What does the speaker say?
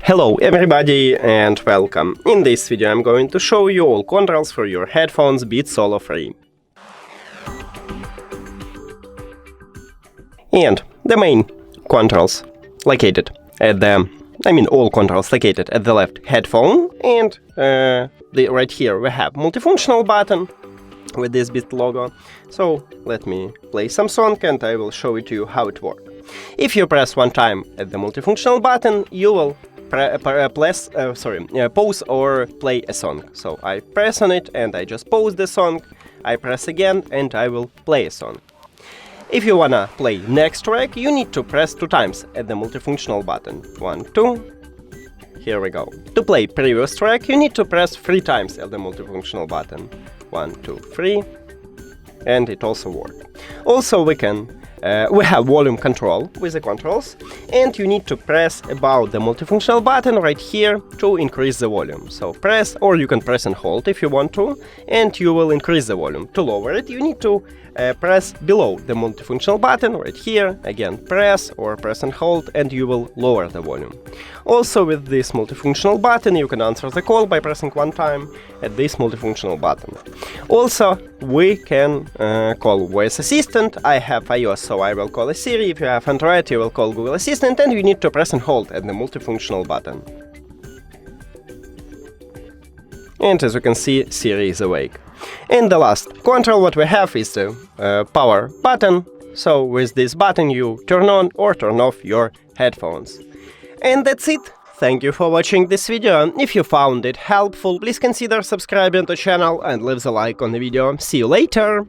Hello everybody and welcome. In this video I'm going to show you all controls for your headphones BEATS Solo3. And the main controls located at the, all controls located at the left headphone, and right here we have multifunctional button with this BEATS logo. So let me play some song and I will show it to you how it works. If you press one time at the multifunctional button, you will pause or play a song. So I press on it and I just pause the song, I press again and I will play a song. If you wanna play next track, you need to press 2 times at the multifunctional button. 1, 2, here we go. To play previous track, you need to press 3 times at the multifunctional button. 1, 2, 3, and it also works. Also we have volume control with the controls, and you need to press about the multifunctional button right here to increase the volume. So press, or you can press and hold if you want to, and you will increase the volume. To lower it, you need to press below the multifunctional button right here, again press or press and hold, and you will lower the volume. Also with this multifunctional button you can answer the call by pressing 1 time at this multifunctional button. Also we can call voice assistant. I have iOS, so I will call Siri. If you have Android, you will call Google Assistant, and you need to press and hold at the multifunctional button. And as you can see, Siri is awake. And the last control what we have is the power button. So with this button you turn on or turn off your headphones. And that's it. Thank you for watching this video. If you found it helpful, please consider subscribing to the channel and leave a like on the video. See you later!